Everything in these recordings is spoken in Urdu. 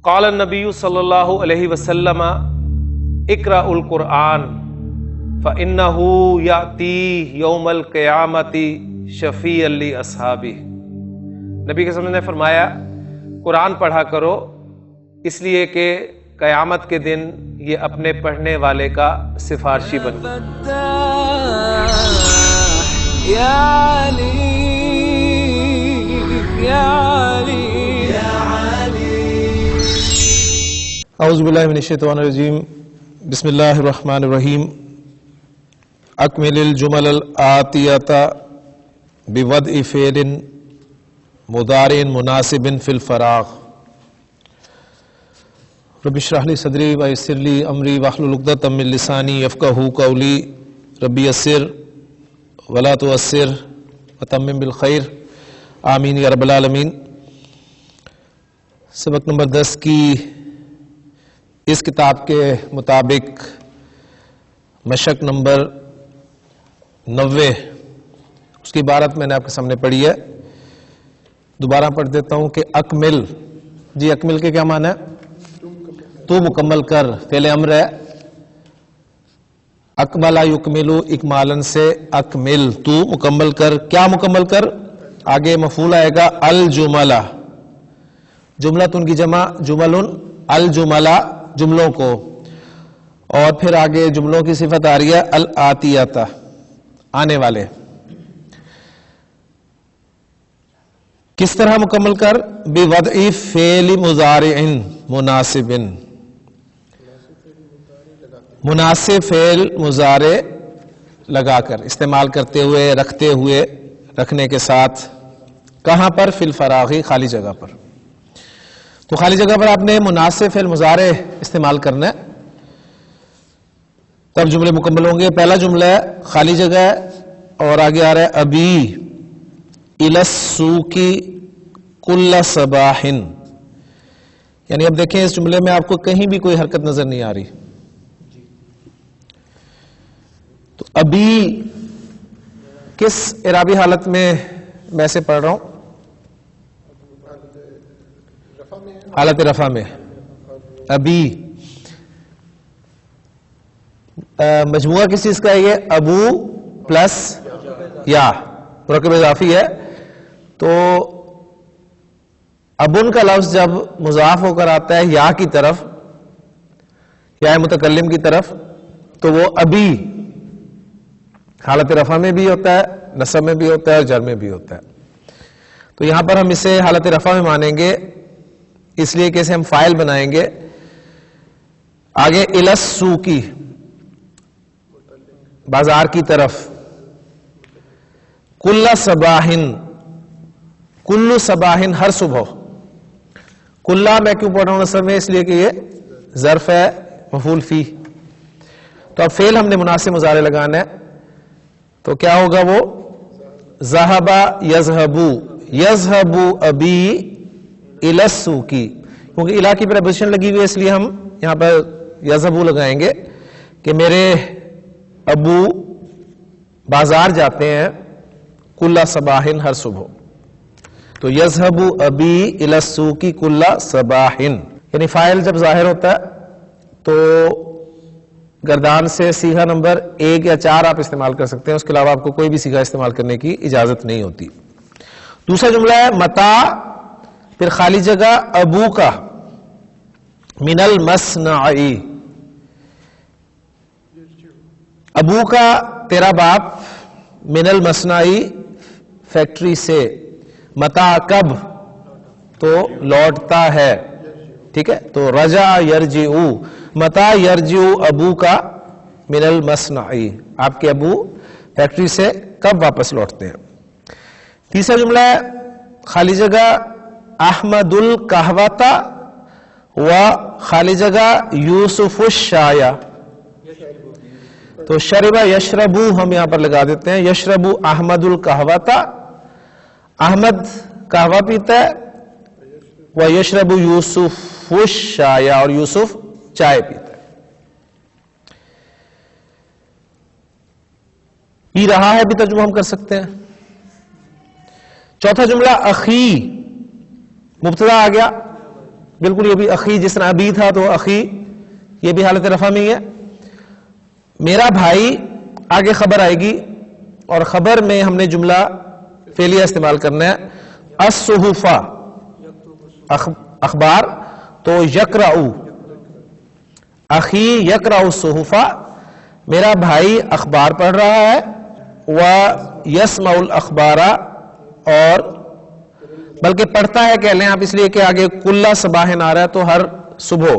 قال النبی صلی اللہ علیہ وسلم اقرأ القرآن فإنه یأتی یوم القیامۃ شفیعا لأصحابہ۔ نبی کے وسلم نے فرمایا قرآن پڑھا کرو اس لیے کہ قیامت کے دن یہ اپنے پڑھنے والے کا سفارشی بنے۔ اعوذ باللہ من الشیطان الرجیم، بسم اللہ الرحمن الرحیم۔ اکمل الجمل الآتیۃ بوضع فعل مضارع مناسب فی الفراغ۔ رب اشرح لی صدری ویسر لی امری واحلل عقدۃ من لسانی یفقہوا قولی۔ رب یسر ولا تعسر وتمم بالخیر، آمین یا رب العالمین۔ سبق نمبر 10 کی اس کتاب کے مطابق مشق نمبر 90 اس کی عبارت میں نے آپ کے سامنے پڑھی ہے، دوبارہ پڑھ دیتا ہوں کہ اکمل، جی اکمل کے کیا معنی ہے؟ تو مکمل کر، فعل امر ہے۔ اکملا یکملو اکمالن سے اکمل، تو مکمل کر، کیا مکمل کر؟ آگے مفعول آئے گا الجملہ، جملۃ کی جمع جمل، الجملہ جملوں کو، اور پھر آگے جملوں کی صفت آ رہی ہے الآتیۃ، آنے والے۔ کس طرح مکمل کر؟ بوضع فعل مضارع مناسب، مناسب فعل مضارع لگا کر، استعمال کرتے ہوئے، رکھتے ہوئے، رکھنے کے ساتھ۔ کہاں پر؟ فی الفراغی، خالی جگہ پر۔ تو خالی جگہ پر آپ نے مناسب فعل مضارع استعمال کرنا ہے، تب جملے مکمل ہوں گے۔ پہلا جملہ ہے خالی جگہ ہے اور آگے آ رہا ہے ابی الی السوق کل صباح، یعنی اب دیکھیں اس جملے میں آپ کو کہیں بھی کوئی حرکت نظر نہیں آ رہی۔ تو ابھی کس اعرابی حالت میں میں سے پڑھ رہا ہوں؟ حالت رفع میں۔ ابھی مجموعہ کس چیز کا ہے؟ یہ ابو پلس یا، مرکب اضافی ہے۔ تو ابن کا لفظ جب مضاف ہو کر آتا ہے یا کی طرف، یا متکلم کی طرف، تو وہ ابھی حالت رفع میں بھی ہوتا ہے، نصب میں بھی ہوتا ہے اور جر میں بھی ہوتا ہے۔ تو یہاں پر ہم اسے حالت رفع میں مانیں گے، اس لیے کہ اسے ہم فاعل بنائیں گے۔ آگے الی السوق، بازار کی طرف، کل صباح، کل صباح ہر صبح۔ کلہ میں کیوں پڑھ رہا ہوں نصب میں؟ اس لیے کہ یہ ظرف ہے مفعول فی۔ تو اب فعل ہم نے مناسب مضارع لگانا ہے، تو کیا ہوگا وہ؟ ذہب یذہب، یذہب ابی الی السوق، کیونکہ الی کی پریپوزیشن لگی ہوئی ہے اس لیے ہم یہاں پر یذہب لگائیں گے کہ میرے ابو بازار جاتے ہیں کل صباح، ہر صبح۔ تو یذہب ابی الی السوق کل صباح، یعنی فاعل جب ظاہر ہوتا ہے تو گردان سے صیغہ نمبر 1 یا 4 آپ استعمال کر سکتے ہیں، اس کے علاوہ آپ کو کوئی بھی صیغہ استعمال کرنے کی اجازت نہیں ہوتی۔ دوسرا جملہ ہے متا، پھر خالی جگہ ابو کا، من المصنع، ابو کا تیرا باپ، من المصنع فیکٹری سے، متا کب؟ تو لوٹتا ہے، ٹھیک ہے۔ تو رجع یرجع، متا یرجع ابو کا من المصنع، آپ کے ابو فیکٹری سے کب واپس لوٹتے ہیں۔ تیسرا جملہ ہے خالی جگہ احمد القہوۃ و خالی جگہ یوسف الشائی، تو شرب یشرب ہم یہاں پر لگا دیتے ہیں، یشرب احمد القہوۃ، احمد قہوہ پیتا ہے، و یشرب یوسف الشائی، اور یوسف چائے پیتا ہے۔ پی رہا ہے بھی ترجمہ ہم کر سکتے ہیں۔ چوتھا جملہ اخی، مبتدا آ گیا بالکل یہ بھی اخی، جس طرح ابھی تھا تو اخی، یہ بھی حالت رفع میں ہی ہے. میرا بھائی، آگے خبر آئے گی اور خبر میں ہم نے جملہ فعلیہ استعمال کرنا ہے. الصحف اخبار، تو یقرأ، اخی یقرأ الصحف، میرا بھائی اخبار پڑھ رہا ہے. وَيَسْمَعُ الْأَخْبَارَ، اور بلکہ پڑھتا ہے کہہ لیں آپ، اس لیے کہ آگے کُلَّ صباح آ رہا ہے تو ہر صبح.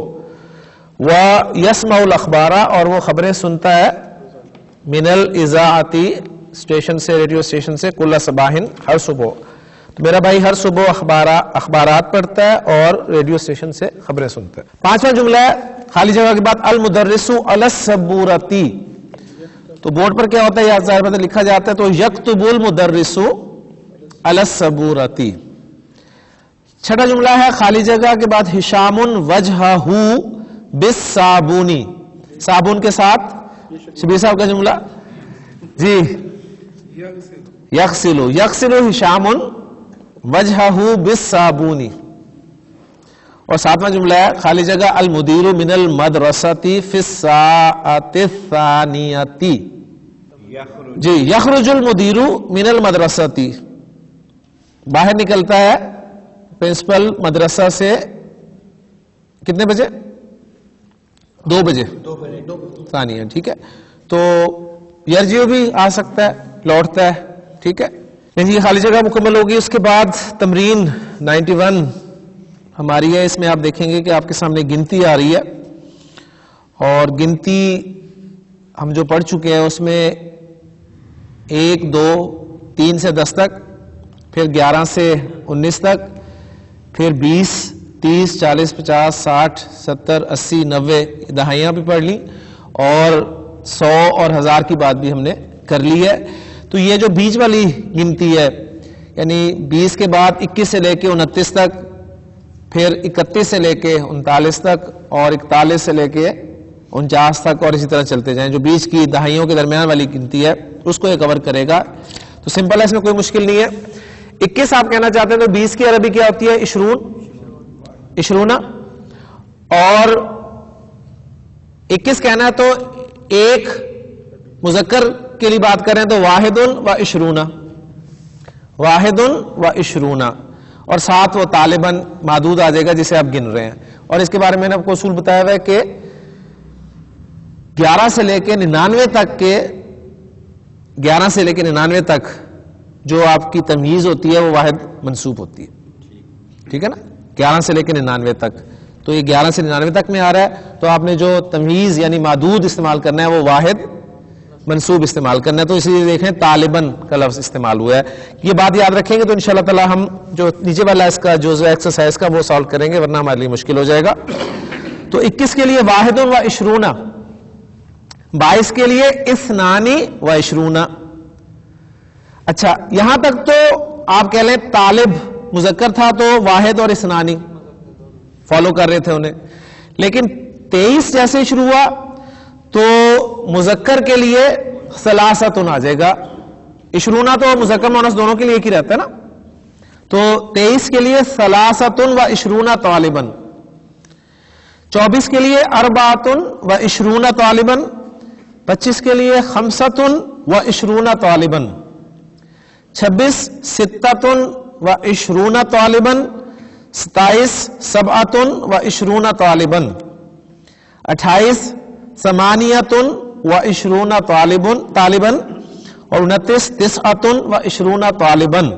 وَيَسْمَعُ الْأَخْبَارَ، اور وہ خبریں سنتا ہے. من الاذاعتی، اسٹیشن سے، ریڈیو اسٹیشن سے. کُلَّ صباح، ہر صبح. تو میرا بھائی ہر صبح اخبارات پڑھتا ہے اور ریڈیو اسٹیشن سے خبریں سنتا ہے. پانچواں جملہ ہے خالی جگہ کے بعد المدرس علی السبورتی. تو بورڈ پر کیا ہوتا ہے، یا ظاہر بات ہے لکھا جاتا ہے، تو یکتب المدرس علی السبورتی. چھٹا جملہ ہے خالی جگہ کے بعد ہشام وجہہ بالصابونی، صابن کے ساتھ. شبیر صاحب کا جملہ جی، یغسل ہشام وجہہ بالصابونی. اور ساتواں جملہ ہے خالی جگہ المدیر من المدرسۃ فی الساعۃ الثانیۃ. جی، یخرج المدیر من المدرسۃ، باہر نکلتا ہے پرنسپل مدرسہ سے کتنے بجے؟ 2 بجے ثانیہ. ٹھیک ہے، تو یرجیو بھی آ سکتا ہے، لوٹتا ہے. ٹھیک ہے جی، خالی جگہ مکمل ہوگی. اس کے بعد تمرین 91 ہماری ہے. اس میں آپ دیکھیں گے کہ آپ کے سامنے گنتی آ رہی ہے، اور گنتی ہم جو پڑھ چکے ہیں اس میں 1 2 3 سے 10 تک، پھر 11 سے 19 تک، پھر 20 30 40 50 60 70 80 90 دہائیاں بھی پڑھ لیں، اور 100 اور 1000 کی بات بھی ہم نے کر لی ہے. تو یہ جو بیچ والی گنتی ہے، یعنی 20 کے بعد 21 سے لے کے 29 تک، پھر 31 سے لے کے 39 تک، اور 41 سے لے کے 49 تک، اور اسی طرح چلتے جائیں. جو بیچ کی دہائیوں کے درمیان والی گنتی ہے اس کو یہ کور کرے گا. تو سمپل ہے، اس میں کوئی مشکل نہیں ہے. 21 آپ کہنا چاہتے ہیں تو 20 کی عربی کیا ہوتی ہے؟ عشرون. اور 21 کہنا ہے تو ایک مذکر کے لیے بات کریں تو واحد و عشرون، واحد و عشرون. اور ساتھ وہ طالباً معدود آ جائے گا جسے آپ گن رہے ہیں. اور اس کے بارے میں نے آپ کو اصول بتایا ہوا ہے کہ 11 سے لے کے 99 تک کے 11 سے لے کے 99 تک جو آپ کی تمییز ہوتی ہے وہ واحد منصوب ہوتی ہے. ٹھیک ہے نا، 11 سے لے کے 99 تک. تو یہ 11 سے 99 تک میں آ رہا ہے، تو آپ نے جو تمییز یعنی معدود استعمال کرنا ہے وہ واحد منصوب استعمال کرنا ہے. تو اسی لیے دیکھیں طالباً کا لفظ استعمال ہوا ہے. یہ بات یاد رکھیں گے تو انشاءاللہ تعالی ہم جو نیچے والا اس کا جو ایکسرسائز کا وہ سالو کریں گے، ورنہ ہمارے لیے مشکل ہو جائے گا. تو 21 کے لیے واحد و عشرون، 22 کے لیے اثنان و عشرون. اچھا، یہاں تک تو آپ کہہ لیں طالب مذکر تھا تو واحد اور اثنانی فالو کر رہے تھے انہیں. لیکن 23 جیسے شروع ہوا تو مذکر کے لیے ثلاثتن آ جائے گا. عشرون تو مذکر مؤنث دونوں کے لیے ایک ہی رہتا ہے نا. تو 23 کے لیے ثلاثتن و عشرون طالباً. 24 کے لیے اربعتن و عشرون طالباً. 25 کے لیے خمستن و عشرون طالباً. 26 ستتن و عشرون طالباً. 27 سبعتن و عشرون طالباً. 28 ثمانیتن و عشرون طالباً. اور 29 تسعتن و عشرون طالباً.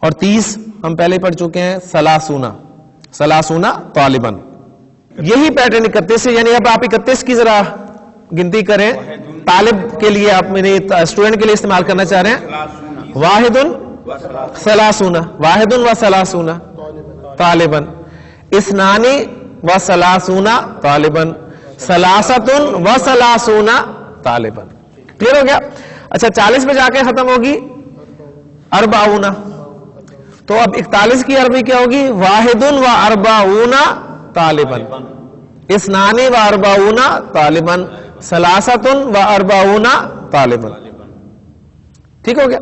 اور 30 ہم پہلے پڑھ چکے ہیں ثلاثون طالباً. یہی پیٹرن 31 سے، یعنی اب آپ 31 کی ذرا گنتی کریں. طالب کے لیے آپ میرے اسٹوڈنٹ کے لیے استعمال کرنا چاہ رہے ہیں واحد ثلاثون، واحد و ثلاثون طالباً. اثنان و ثلاثون طالباً. ثلاثت و ثلاثون طالباً. کلیئر ہو گیا؟ اچھا، 40 پہ جا کے ختم ہوگی اربعون. تو اب 41 کی عربی کیا ہوگی؟ واحد و اربعون طالباً. اثنان و اربعون طالباً. ثلاثت و اربعون طالباً. ٹھیک ہو گیا؟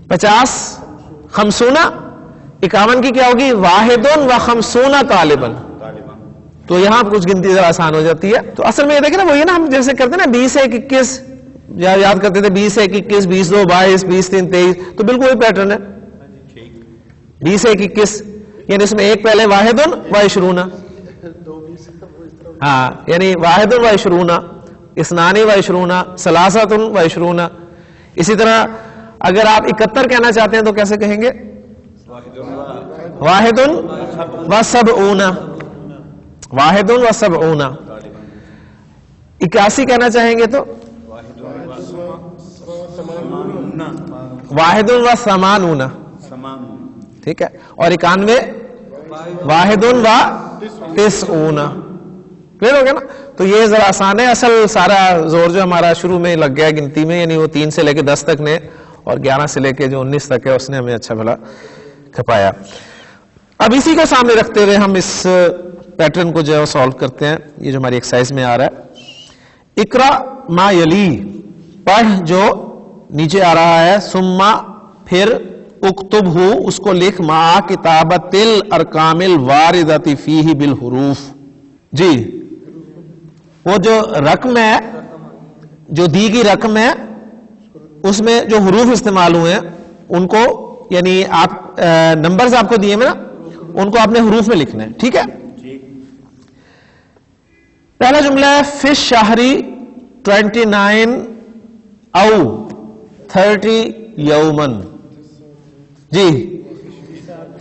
50 خمسون 51 کی کیا ہوگی؟ واحد و خمسون طالبن. تو یہاں کچھ گنتی ذرا آسان ہو جاتی ہے. تو اصل میں یہ دیکھیں نا وہی نا ہم جیسے کرتے ہیں نا 20 سے 21 یاد کرتے تھے 20 سے 21 20 2 22 20 3 23 تو بالکل وہی پیٹرن ہے 20 سے 21 یعنی اس میں ایک پہلے واحد و عشرون ہاں یعنی واحد و عشرون اثنان و عشرون ثلاثۃ و عشرون. اسی طرح اگر آپ 71 کہنا چاہتے ہیں تو کیسے کہیں گے؟ واحد و سبعون واحد و سبعون. 81 کہنا چاہیں گے تو واحد و ثمانون ٹھیک ہے. اور 91 واحد و تسعون. کلیئر ہو گیا نا. تو یہ ذرا آسان ہے. اصل سارا زور جو ہمارا شروع میں لگ گیا گنتی میں یعنی وہ 3 سے لے کے 10 تک نے اور 11 سے لے کے جو 19 تک ہے اس نے ہمیں اچھا بھلا کھپایا. اب اسی کو سامنے رکھتے ہوئے ہم اس پیٹرن کو جو ہے سالو کرتے ہیں. یہ جو ہماری ایکسرسائز میں آ رہا ہے اقرا ما یلی پڑھ جو نیچے آ رہا ہے ثم پھر اکتب ہو اس کو لکھ ما کتابت الارقام الواردۃ فیہ بالحروف. جی وہ جو رقم ہے جو دی گئی رقم ہے اس میں جو حروف استعمال ہوئے ہیں ان کو یعنی آپ نمبرز آپ کو دیے میں نا ان کو آپ نے حروف میں لکھنا ہے. ٹھیک ہے. پہلا جملہ ہے فی الشہر 29 او 30 یومن. جی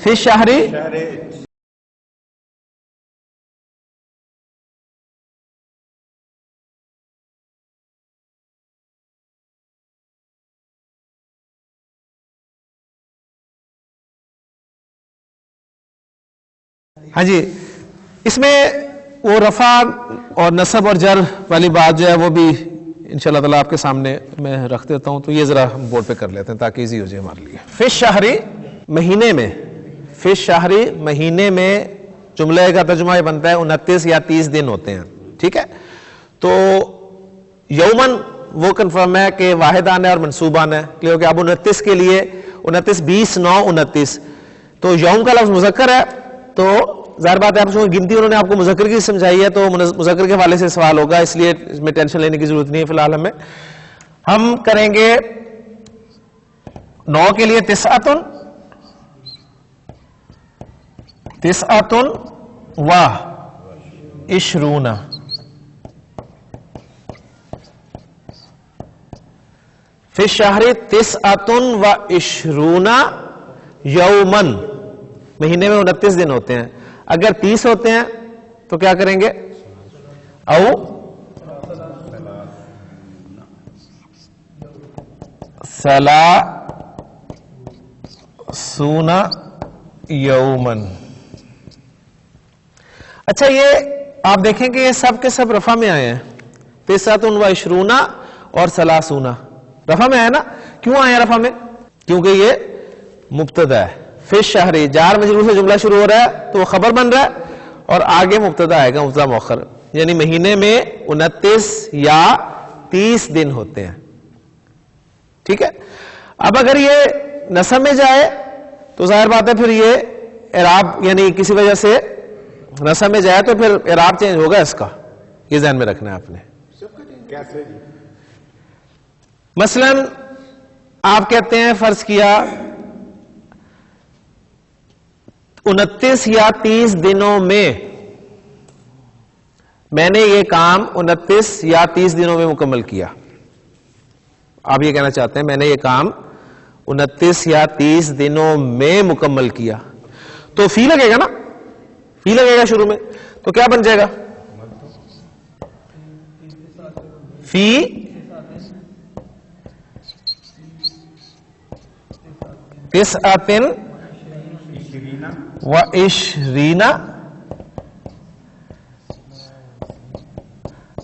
فی الشہر ہاں جی اس میں وہ رفع اور نصب اور جر والی بات جو ہے وہ بھی انشاءاللہ تعالیٰ آپ کے سامنے میں رکھ دیتا ہوں. تو یہ ذرا ہم بورڈ پہ کر لیتے ہیں تاکہ ایزی ہو جائے ہمارے لیے. فی الشہر مہینے میں فی الشہر مہینے میں جملے کا ترجمہ یہ بنتا ہے 29 یا 30 دن ہوتے ہیں. ٹھیک ہے. تو یومن وہ کنفرم ہے کہ واحد آنا ہے اور منصوب آنا ہے کیونکہ اب 29 کے لیے 29 20 9 29 تو یوم کا لفظ مذکر ہے تو ظاہر بات ہے آپ گنتی انہوں نے آپ کو مذکر کی سمجھائی ہے تو مذکر کے حوالے سے سوال ہوگا اس لیے اس میں ٹینشن لینے کی ضرورت نہیں ہے. فی الحال ہم کریں گے 9 کے لیے تسعۃ و عشرون. فی الشہر 29 و عشرون یومن مہینے میں 29 دن ہوتے ہیں. اگر 30 ہوتے ہیں تو کیا کریں گے؟ او ثلاثون یومن. اچھا یہ آپ دیکھیں کہ یہ سب کے سب رفع میں آئے ہیں 29 و عشرون اور 30 رفع میں آئے نا. کیوں آئے ہیں رفع میں؟ کیونکہ یہ مبتدا ہے. فی الشہر جار مجرور سے جملہ شروع ہو رہا ہے تو وہ خبر بن رہا ہے اور آگے مبتدا آئے گا مبتدا مؤخر یعنی مہینے میں 29 یا 30 دن ہوتے ہیں. ٹھیک ہے. اب اگر یہ نصب میں جائے تو ظاہر بات ہے پھر یہ اعراب یعنی کسی وجہ سے نصب میں جائے تو پھر اعراب چینج ہوگا اس کا. یہ ذہن میں رکھنا ہے آپ نے. مثلا آپ کہتے ہیں فرض کیا 29 یا 30 دنوں میں نے یہ کام 29 یا 30 دنوں میں مکمل کیا. آپ یہ کہنا چاہتے ہیں میں نے یہ کام 29 یا 30 دنوں میں مکمل کیا تو فی لگے گا نا. فی لگے گا شروع میں تو کیا بن جائے گا؟ فی تسعۃ و عشرین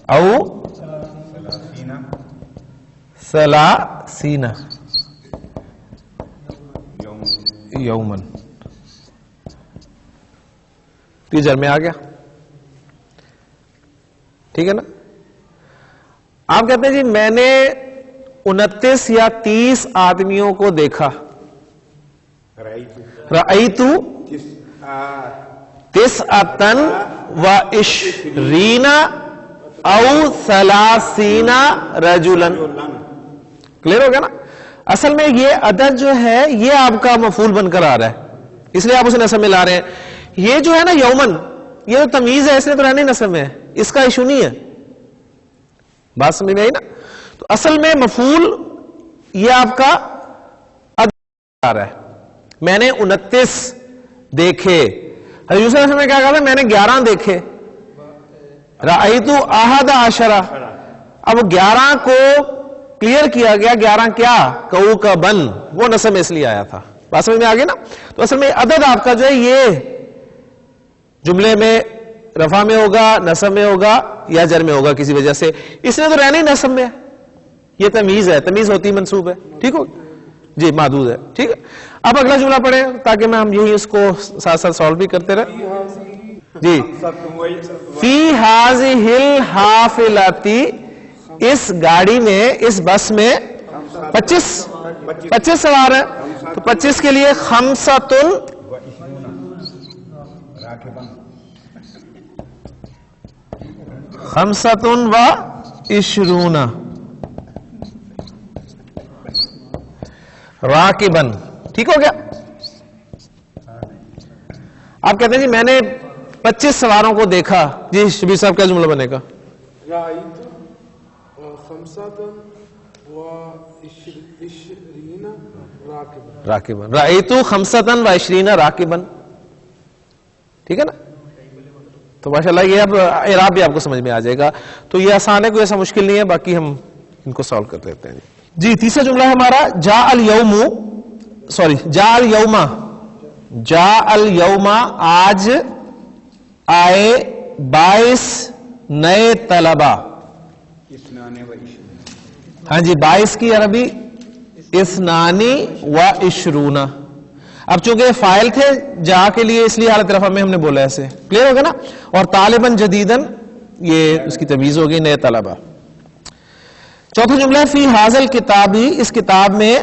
او ثلاثین یومن. ٹیچر میں آ گیا. ٹھیک ہے نا. آپ کہتے ہیں جی میں نے 29 یا 30 آدمیوں کو دیکھا رأیتو تسعتن و عشرین او ثلاثین رجلن. کلیئر ہو گیا نا؟ اصل میں یہ عدد جو ہے یہ آپ کا مفعول بن کر آ رہا ہے، اس لیے آپ اسے نصب میں لا رہے ہیں. یہ جو ہے نا یومن، یہ جو تمیز ہے اس نے تو رہنے نصب میں ہے، اس کا ایشو نہیں ہے. بات سمجھ میں آئی نا؟ تو اصل میں مفعول یہ آپ کا عدد آ رہا ہے. میں نے 29 دیکھے. حضرت یوسف علیہ السلام نے کیا کہا تھا؟ میں نے 11 دیکھے. رأیتو احد عشرہ. اب 11 کو کلیئر کیا گیا. 11 کیا؟ کوکبن. وہ نصب میں اس لیے آیا تھا. بات سمجھ میں آگے نا؟ تو اصل میں عدد آپ کا جو ہے یہ جملے میں رفع میں ہوگا، نصب میں ہوگا یا جر میں ہوگا کسی وجہ سے. اس نے تو رہنا ہی نصب میں ہے. یہ تمیز ہے، تمیز ہوتی منصوب ہے. ٹھیک ہو جی، محدود ہے. ٹھیک ہے. اب اگلا جملہ پڑھیں تاکہ میں ہم یہی اس کو ساتھ ساتھ سالو بھی کرتے رہے. جی. فی ہذہ الحافلۃ. اس گاڑی میں، اس بس میں 25 سوار ہیں. تو 25 کے لیے خمسۃن و عشرون راکبن. ٹھیک ہو گیا؟ آپ کہتے ہیں جی میں نے 25 سواروں کو دیکھا. جی شبیر صاحب کیا جملہ بنے گا؟ راکبن. رأیتو خمسۃ و عشرین راکبن. ٹھیک ہے نا؟ تو ماشاءاللہ یہ اب اعراب بھی آپ کو سمجھ میں آ جائے گا. تو یہ آسان ہے، کوئی ایسا مشکل نہیں ہے. باقی ہم ان کو سالو کر دیتے ہیں. جی تیسرا جملہ ہے ہمارا جاء الیوم. آج آئے 22 نئے طلبہ. ہاں جی، 22 کی عربی اثنانی و عشرون. اب چونکہ فاعل تھے جا کے لیے اس لیے حالت رفع میں ہم نے بولا ایسے. کلیئر ہوگا نا؟ اور طالباً جدیدن یہ اس کی تمیز ہوگی، نئے طلبہ. چوتھا جملہ ہے فی حاضل کتابی. اس کتاب میں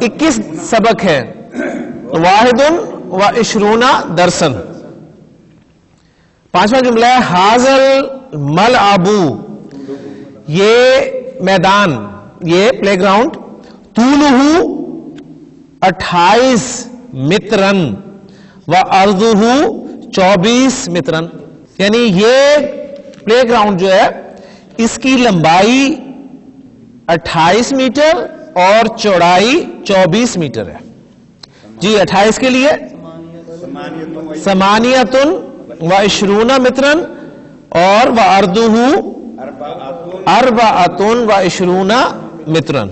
21 سبق ہے. واحد و عشرون درسن. پانچواں جملہ ہے حاضل ملعبو. یہ میدان، یہ پلے گراؤنڈ. طولہ 28 مترن و عرضہ 24 مترن. یعنی یہ پلے گراؤنڈ جو ہے اس کی لمبائی 28 میٹر اور چوڑائی 24 میٹر ہے. جی 28 کے لیے ثمانیۃ و عشرون مترن اور وعرضہ 4 و عشرون مترن.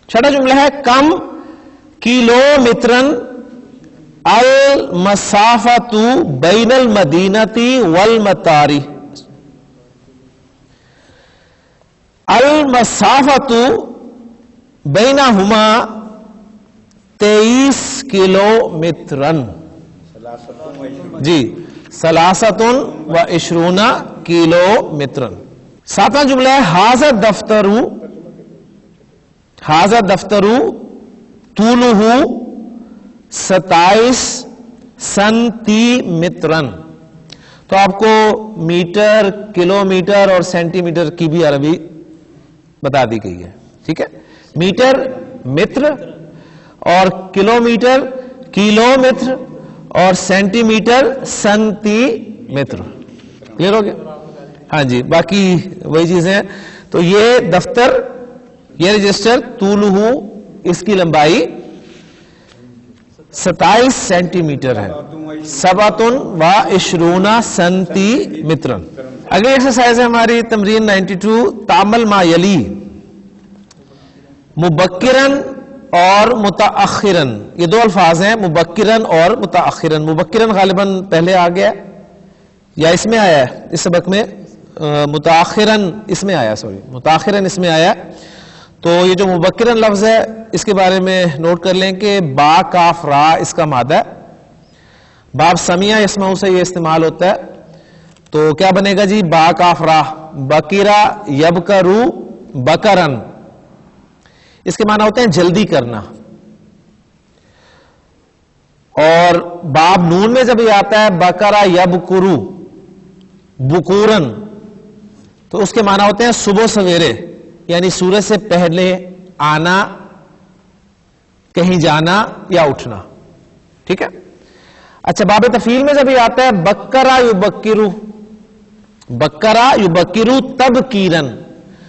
چھٹا جملہ ہے کم کلو مترن المسافۃ بین المدینۃ والمطار. المسافۃ بینہما 23 کلو مترن. جی 23 کلو مترن. ساتواں جملہ ہے ھذا دفتر طولہ 27 سنتی مترن. تو آپ کو میٹر، کلو میٹر اور سینٹی میٹر کی بھی عربی بتا دی گئی ہے. ٹھیک ہے؟ میٹر متر اور کلو میٹر کلو متر اور سینٹی میٹر سنتی متر. کلیئر ہو گیا؟ ہاں جی، باقی وہی چیزیں ہیں. تو یہ دفتر، یہ رجسٹر طولہ، اس کی لمبائی 27 سینٹی میٹر ہے. 27 سنتی مترن. اگلی ایکسرسائز ہے ہماری تمرین 92. تعمل ما یلی. مبکرن اور متاخرن، یہ دو الفاظ ہیں، مبکرن اور متاخرن. مبکرن غالباً پہلے آ گیا یا اس میں آیا ہے اس سبق میں؟ متاخرن اس میں آیا، سوری متاخرن اس میں آیا. تو یہ جو مبکرن لفظ ہے اس کے بارے میں نوٹ کر لیں کہ با کاف را اس کا مادہ ہے. باب سمیع یسمع سے یہ استعمال ہوتا ہے. تو کیا بنے گا جی؟ با کاف را. بکیرا یبکرو بکرن. اس کے معنی ہوتے ہیں جلدی کرنا. اور باب نون میں جب یہ آتا ہے بکرا یبکرو بکورن تو اس کے معنی ہوتے ہیں صبح سویرے، یعنی سورج سے پہلے آنا، کہیں جانا یا اٹھنا. ٹھیک ہے. اچھا باب تفعیل میں جب یہ آتا ہے بکرا یبکرو، بکرا یبکرو تبکیرن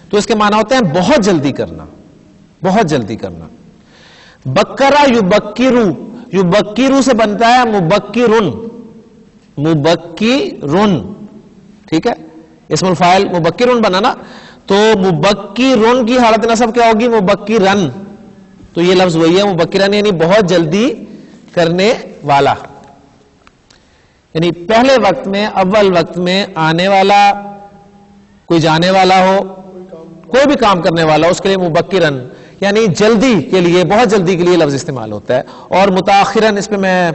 تو اس کے معنی ہوتے ہیں بہت جلدی کرنا، بہت جلدی کرنا. بکرا یبکرو، یبکرو سے بنتا ہے مبکرن، مبکرن. ٹھیک ہے. اسم الفاعل مبکرن بنا نا، تو مبکرن کی حالت نصب کیا ہوگی؟ مبکرن. تو یہ لفظ وہی ہے مبکرن، یعنی بہت جلدی کرنے والا، یعنی پہلے وقت میں، اول وقت میں آنے والا، کوئی جانے والا ہو، کوئی بھی کام کرنے والا ہو، اس کے لیے مبکرن یعنی جلدی کے لیے، بہت جلدی کے لیے لفظ استعمال ہوتا ہے. اور متاخرن، اس پہ میں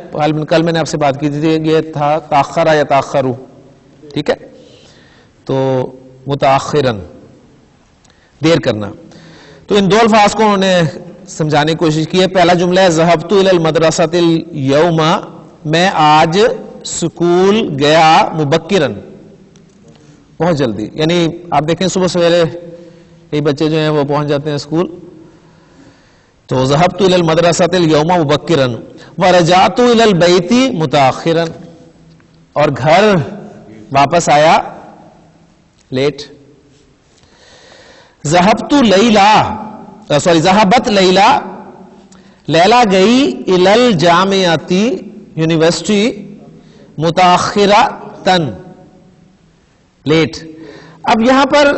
کل میں نے آپ سے بات کی تھی، یہ تھا تاخرا یا تاخرو. ٹھیک ہے. تو متاخرن دیر کرنا. تو ان دو الفاظ کو انہوں نے سمجھانے کی کوشش کی ہے. پہلا جملہ ہے ذہبت الی المدرسۃ اليوم، میں آج سکول گیا مبکرن، بہت جلدی. یعنی آپ دیکھیں صبح سویرے کئی بچے جو ہیں وہ پہنچ جاتے ہیں اسکول. تو ذہبت الی المدرسۃ اليوم مبکرن ورجعت الی البیت متاخرن، اور گھر واپس آیا لیٹ. ذہبت لیلا، سوری ذہبت لیلا، لیلا گئی الی الجامعۃ یونیورسٹی متاخرتن لیٹ. اب یہاں پر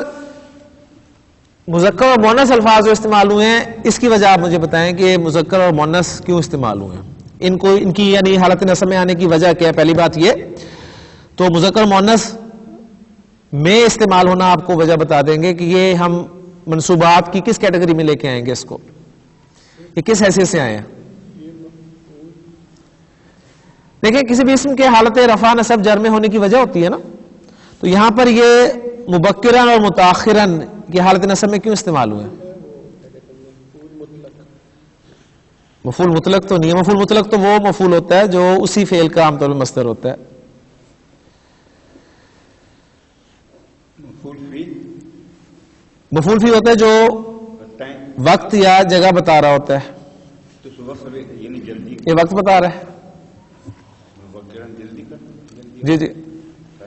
مذکر اور مؤنث الفاظ جو استعمال ہوئے ہیں، اس کی وجہ آپ مجھے بتائیں کہ مذکر اور مؤنث کیوں استعمال ہوئے ہیں، ان کی یعنی حالت نصب میں آنے کی وجہ کیا ہے؟ پہلی بات یہ تو مذکر مؤنث میں استعمال ہونا آپ کو وجہ بتا دیں گے کہ یہ ہم منصوبات کی کس کیٹیگری میں لے کے آئیں گے، اس کو یہ کس حیثیت سے آئے ہیں. دیکھیں کسی بھی اسم کے حالت رفع نصب جر میں ہونے کی وجہ ہوتی ہے نا، تو یہاں پر یہ مبکرن اور متاخرن کی حالت نصب میں کیوں استعمال ہوئے؟ مفعول مطلق تو نہیں ہے. مفعول مطلق تو وہ مفعول ہوتا ہے جو اسی فعل کا عام طور پر مصدر ہوتا ہے. مفعول فی ہوتا ہے جو وقت یا جگہ بتا رہا ہوتا ہے. تو صبح یعنی جلدی، یہ وقت بتا رہا ہے. جی جی،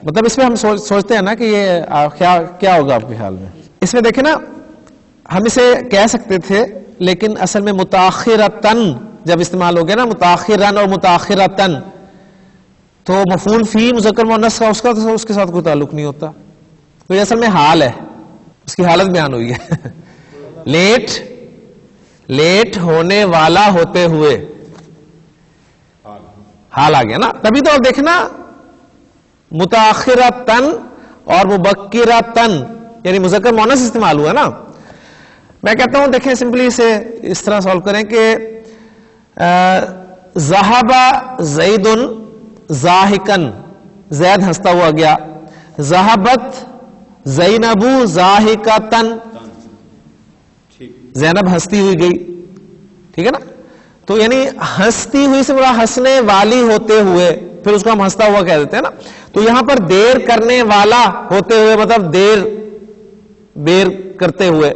مطلب اس میں ہم سوچتے ہیں نا کہ یہ کیا ہوگا آپ کے خیال میں. اس میں دیکھیں نا، ہم اسے کہہ سکتے تھے لیکن اصل میں متاخرتن جب استعمال ہو گیا نا، متاخرن اور متاخرتن، تو مفعول فی مذکر مؤنث کا اس کے ساتھ کوئی تعلق نہیں ہوتا. تو یہ اصل میں حال ہے، اس کی حالت بیان ہوئی ہے. لیٹ ہونے والا ہوتے ہوئے حال آ گیا نا. تبھی تو آپ دیکھنا متاخرتن اور مبکرتن یعنی مذکر مؤنث استعمال ہوا نا. میں کہتا ہوں دیکھیں سمپلی اسے اس طرح سالو کریں کہ ذہب زید ضاحکن، زید ہنستا ہوا گیا. ذہبت زینب ضاحکتن، زینب ہنستی ہوئی گئی. ٹھیک ہے نا. تو یعنی ہنستی ہوئی سے مراد ہنسنے والی ہوتے ہوئے، پھر اس کو ہم ہنستا ہوا کہہ دیتے ہیں نا. تو یہاں پر دیر کرنے والا ہوتے ہوئے مطلب دیر کرتے ہوئے،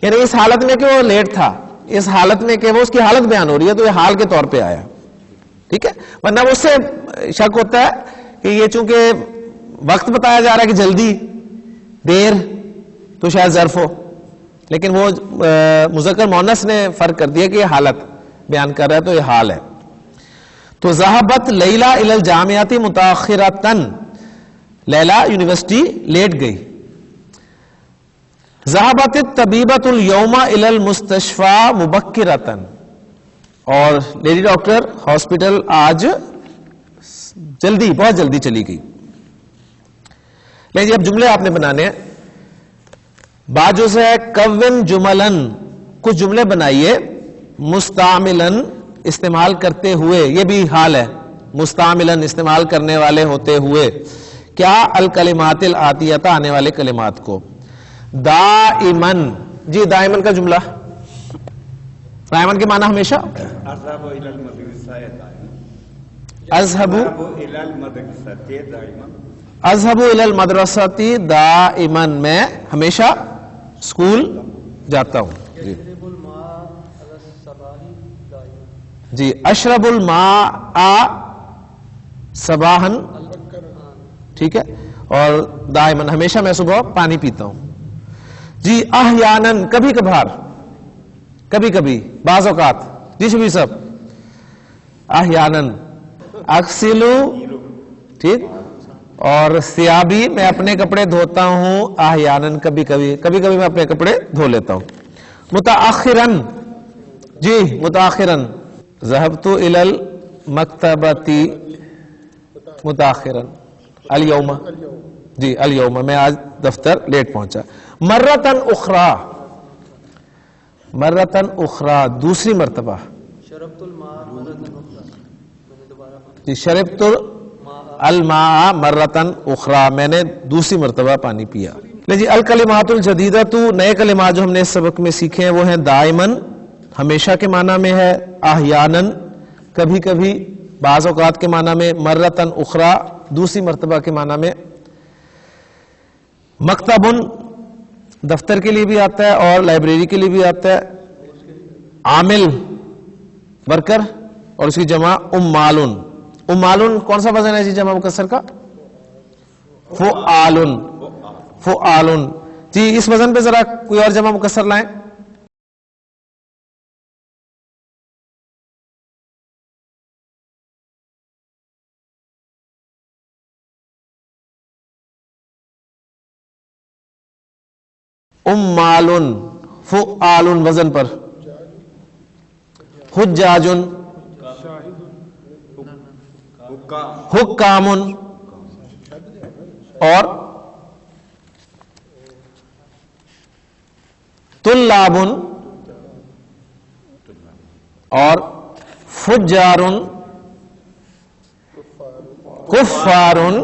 یعنی اس حالت میں کہ وہ لیٹ تھا، اس حالت میں کہ وہ اس کی حالت بیان ہو رہی ہے، تو یہ حال کے طور پہ آیا. ٹھیک ہے. ورنہ اس سے شک ہوتا ہے کہ یہ چونکہ وقت بتایا جا رہا ہے کہ جلدی، دیر، تو شاید ظرف ہو، لیکن وہ مذکر مؤنث نے فرق کر دیا کہ یہ حالت بیان کر رہا ہے، تو یہ حال ہے. تو ذہبت لیلا الی الجامعۃ متاخرتن، لیلا یونیورسٹی لیٹ گئی. ذہبت الطبیبۃ الیوم الی المستشفی مبکرتن، اور لیڈی ڈاکٹر ہاسپٹل آج جلدی، بہت جلدی چلی گئی. لیکن اب جملے آپ نے بنانے ہیں. بات جو ہے کون جملن، کچھ جملے بنائیے مستعملن استعمال کرتے ہوئے، یہ بھی حال ہے، مستعملن استعمال کرنے والے ہوتے ہوئے. کیا؟ الکلمات الآتیہ آنے والے کلمات کو. دائمن، جی دائمن کا جملہ، دائمن کے معنی ہمیشہ، اذهب إلى المدرسة دائما اذهب الى المدرسة دائما، میں ہمیشہ اسکول جاتا ہوں. جی اشرب الماء صباحا، ٹھیک ہے، اور دائما ہمیشہ میں صبح پانی پیتا ہوں. جی احیاناً کبھی کبھار، کبھی کبھی، بعض اوقات. جی شبیر صاحب احیاناً اغسلو، ٹھیک، اور ثیابی میں اپنے کپڑے دھوتا ہوں. احیاناً کبھی کبھی، کبھی کبھی میں اپنے کپڑے دھو لیتا ہوں. متاخراً، جی متاخراً ذهبت الى المکتبۃ متاخراً اليوم، جی اليوم میں آج دفتر لیٹ پہنچا. مرتن اخرى، مرتن اخرى دوسری مرتبہ. جی شربت الماء مرتن اخرى میں نے دوسری مرتبہ پانی پیا. جی الکلمات الجدیدۃ نئے کلمات جو ہم نے اس سبق میں سیکھے ہیں وہ ہیں دائمن ہمیشہ کے معنی میں ہے، احیاناً کبھی کبھی، بعض اوقات کے معنی میں، مرتن اخرى دوسری مرتبہ کے معنی میں. مکتبن دفتر کے لیے بھی آتا ہے اور لائبریری کے لیے بھی آتا ہے. عامل ورکر اور اس کی جمع امالن. امالن کون سا وزن ہے جی جمع مکسر کا؟ فعالن، فعالن. جی اس وزن پہ ذرا کوئی اور جمع مکسر لائیں. امالن، فعالن وزن پر. حجاجن، حکامن، اور طلابن، اور فجارن، کفارن.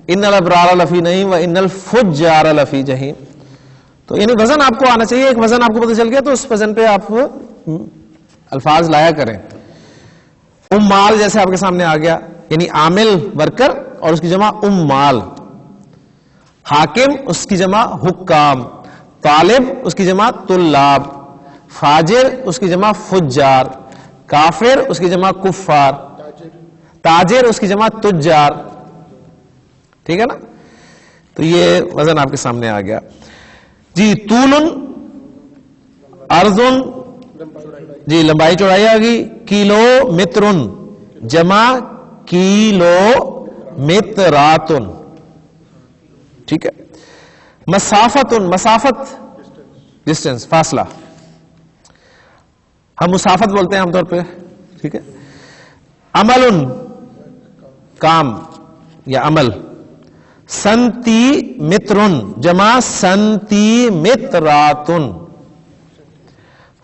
ان الابرار لفی نعیم و ان الفجار لفی جحیم. تو یعنی وزن آپ کو آنا چاہیے. ایک وزن آپ کو پتہ چل گیا تو اس وزن پہ آپ الفاظ لایا کریں. امال جیسے آپ کے سامنے آ گیا، یعنی عامل ورکر اور اس کی جمع امال. حاکم اس کی جمع حکام. طالب اس کی جمع طلاب. فاجر اس کی جمع فجار. کافر اس کی جمع کفار. تاجر اس کی جمع تجار. ٹھیک ہے نا؟ تو یہ وزن آپ کے سامنے آ گیا. جی طولن، عرضن، جی لمبائی چوڑائی آ گئی. کلو مترن جمع کیلو متراتن، ٹھیک ہے. مسافتن، مسافت ڈسٹینس، فاصلہ، ہم مسافت بولتے ہیں عام طور پہ، ٹھیک ہے. عملن کام یا عمل. سنتی مترن جمع سنتی متراتن.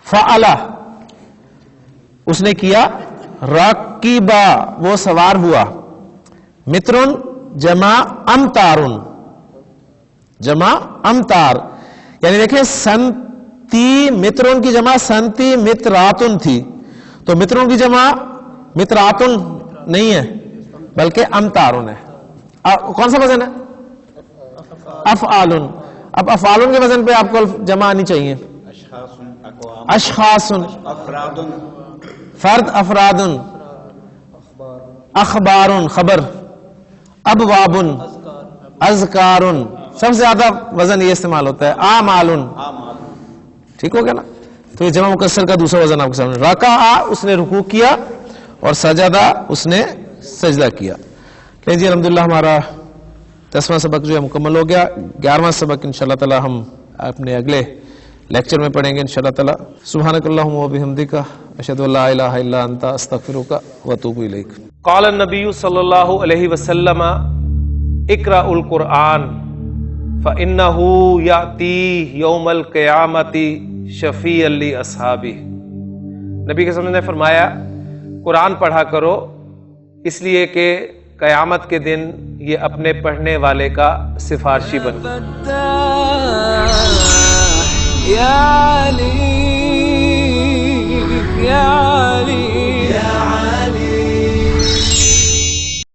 فعلا اس نے کیا. راکبا وہ سوار ہوا. مترن جمع امتارن، جمع امتار. یعنی دیکھیں سنتی مترن کی جمع سنتی متراتن تھی، تو مترن کی جمع متراتن نہیں ہے بلکہ امتارن ہے. کون سا وزن ہے؟ افعالن. اب افعالن کے وزن پہ آپ کو جمع آنی چاہیے. اشخاص، فرد افرادن، اخبارن خبر، ابوابن، اذکارن. سب سے زیادہ وزن یہ استعمال ہوتا ہے. اعمالن. ٹھیک ہو گیا نا؟ تو یہ جمع مکسر کا دوسرا وزن آپ کے سامنے. رکع اس نے رکوع کیا، اور سجدہ اس نے سجدہ کیا. نہیں جی الحمدللہ ہمارا 10واں سبق جو ہے مکمل ہو گیا. 11واں سبق انشاءاللہ تعالی ہم اپنے اگلے لیکچر میں پڑھیں گے انشاءاللہ تعالی. سبحانک اللہم و بحمدک اشہد ان لا الہ الا انت استغفرک و اتوب الیک. قال النبی صلی اللہ علیہ وسلم اقرأ القرآن فإنہ یأتی یوم القیامت شفیعا لأصحابہ. نبی کے صلی اللہ علیہ وسلم نے فرمایا قرآن پڑھا کرو، اس لیے کہ قیامت کے دن یہ اپنے پڑھنے والے کا سفارشی بن. یا علی یا علی